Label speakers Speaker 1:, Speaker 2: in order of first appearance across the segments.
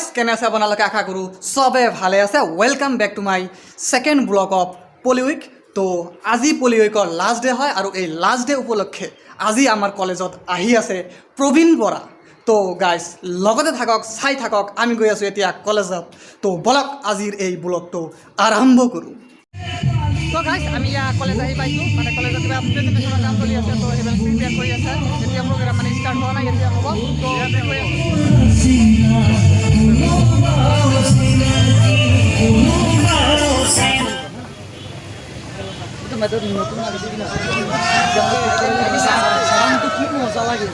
Speaker 1: Guys কেনে আছে আপোনালোকে আশা কৰোঁ চবে ভালে আছে। Welcome back to my second blog of Poli week. তো আজি পলি উইকৰ লাষ্ট ডে হয় আৰু এই লাষ্ট ডে উপলক্ষে আজি আমাৰ কলেজত আহি আছে প্ৰবীণ বৰা। তো গাইজ লগতে থাকক, চাই থাকক, আমি গৈ আছোঁ এতিয়া কলেজত। তো বলক আজিৰ এই ব্লগটো আৰম্ভ কৰোঁ। তো গাইজ আমি ইয়াত কলেজ আহি পাইছোঁ, মানে কলেজত কিবা প্ৰেজেণ্টেশ্যনৰ কাম চলি আছে। তো সেইবিলাক প্ৰিপেয়াৰ কৰি আছে, এতিয়া প্ৰগ্ৰাম মানে ষ্টাৰ্ট হোৱা নাই, এতিয়া হ'ব। তো ইয়াতে গৈ আছোঁ। কি মজা লাগে।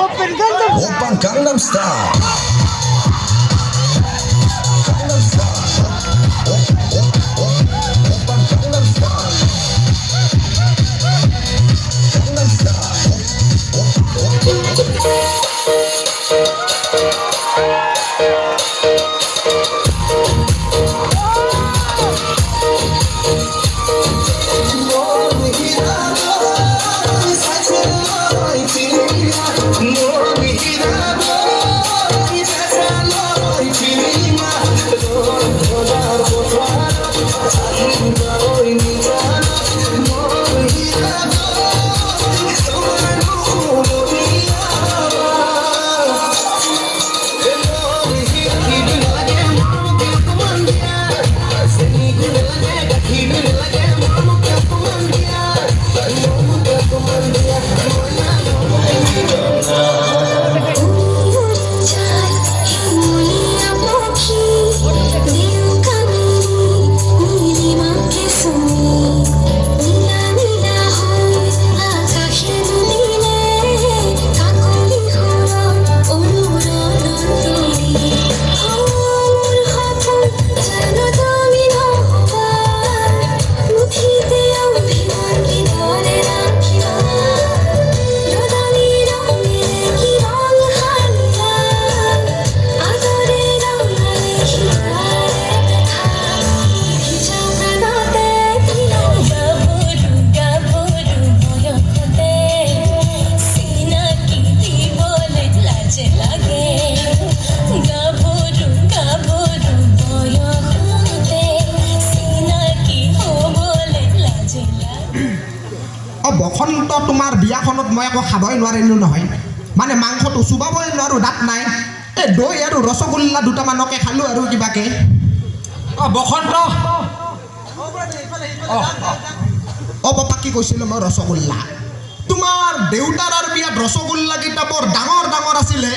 Speaker 2: Oppan Gangnam Style. Oppan Gangnam Style. Gangnam Style.
Speaker 3: বসন্ত তোমাৰ বিয়াখনত মই একো খাবই নোৱাৰিলোঁ নহয়, মানে মাংসটো চুবাবই নোৱাৰোঁ, দাঁত নাই। এই দৈ আৰু ৰসগোল্লা দুটামানকে খালোঁ আৰু কিবাকে। বসন্ত বাপা কি কৈছিলোঁ মই? ৰসগোল্লা। তোমাৰ দেউতাৰ আৰু বিয়াত ৰসগোল্লাকেইটা বৰ ডাঙৰ ডাঙৰ আছিলে,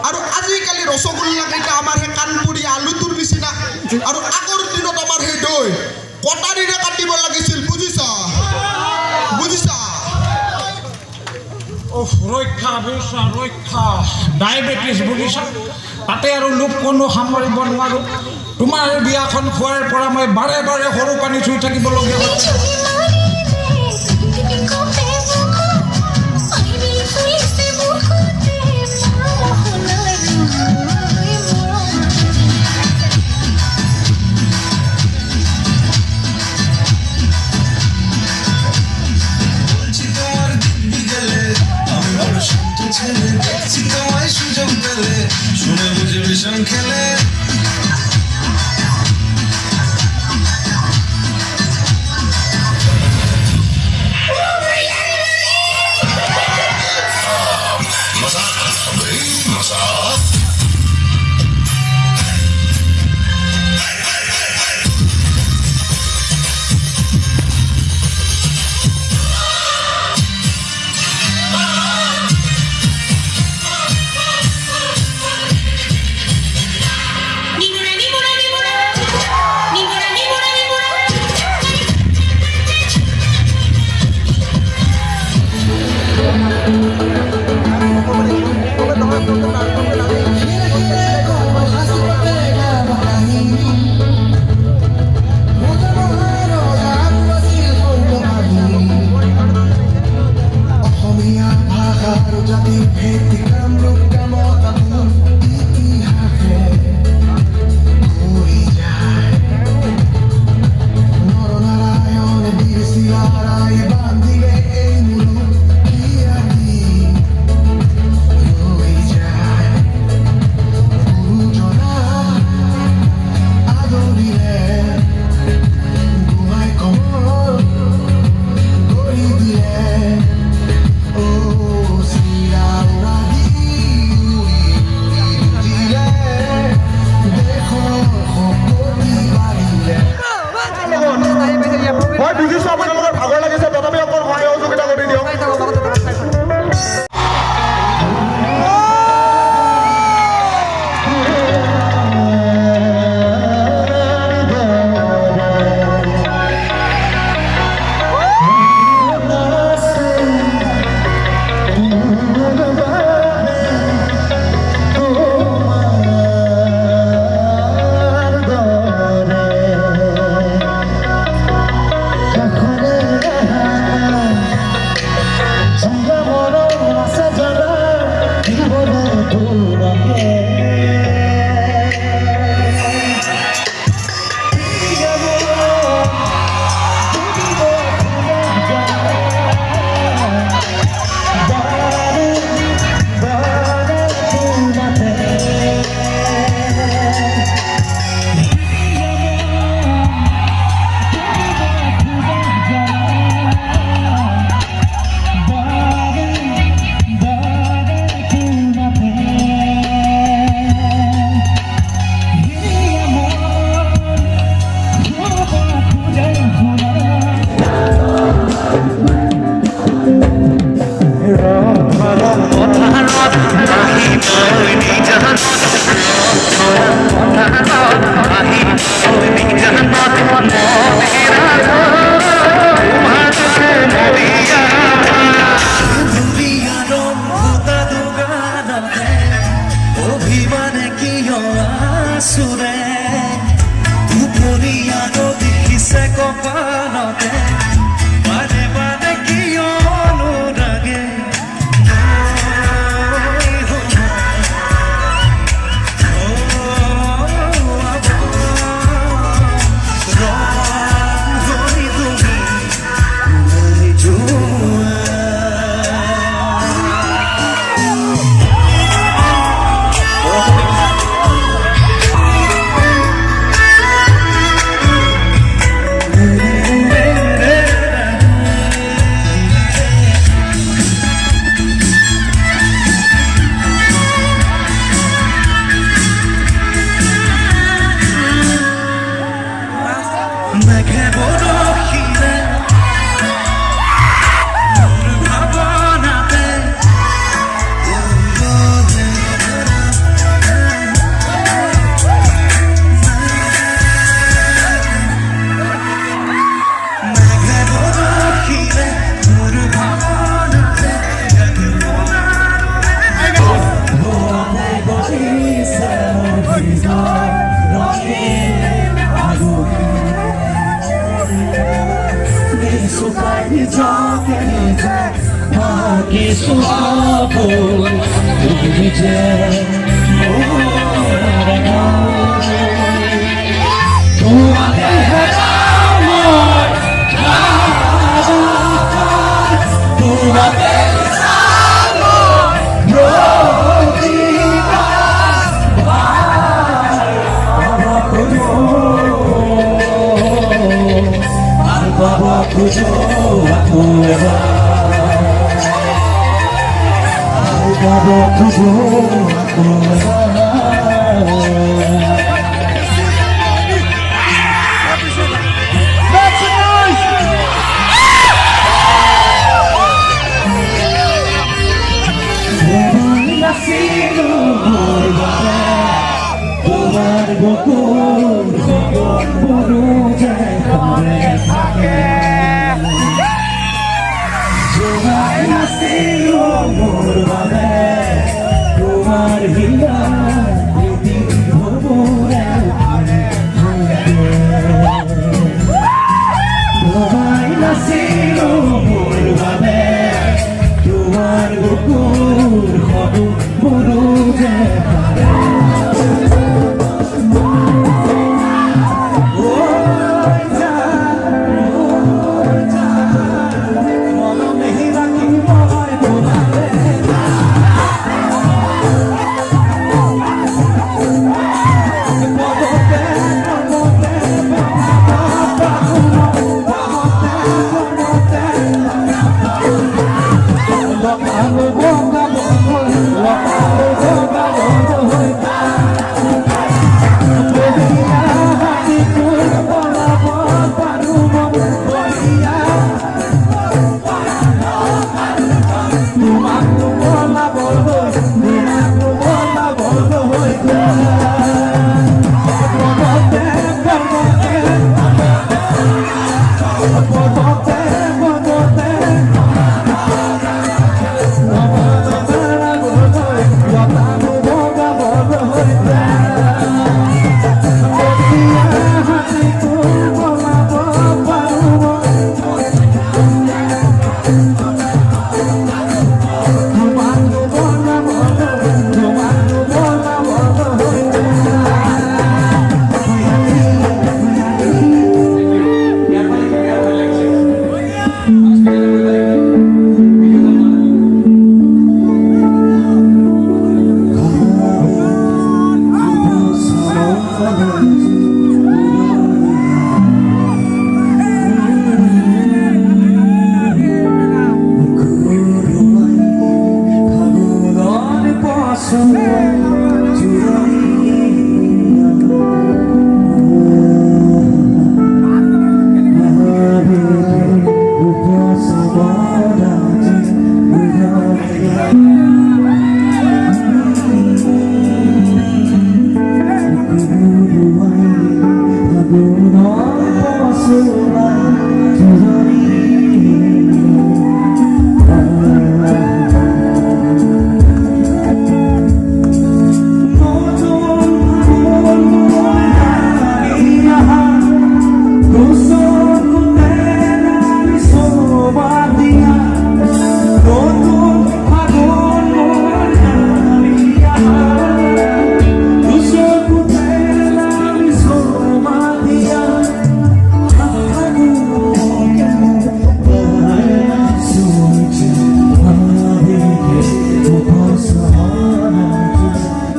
Speaker 3: আৰু আজিকালি ৰসগোল্লাকেইটা আমাৰ সেই কাণপুৰীয়া আলুটোৰ নিচিনা, আৰু আগৰ দিনত আমাৰ সেই দৈ কটাৰীৰে কাটিব লাগিছিল, বুজিছা?
Speaker 4: ৰক্ষা বুজিছা, ৰক্ষা ডায়েবেটিছ বুজিছা, তাতে আৰু লোক কোনো সামৰিব নোৱাৰোঁ। তোমাৰ বিয়াখন খোৱাৰ পৰা মই বাৰে বাৰে সৰু পানী চুই থাকিবলগীয়া হৈছে।
Speaker 2: শুনে বুঝে বিষণ খেলে
Speaker 5: মই বুজিছোঁ আপোনালোকৰ ভাগৰ লাগিছে তথাপি অকল সহায় সহযোগিতা কৰি দিয়ক
Speaker 1: চাই থাকক লগতে থাকক, চাই থাকক।
Speaker 6: Aku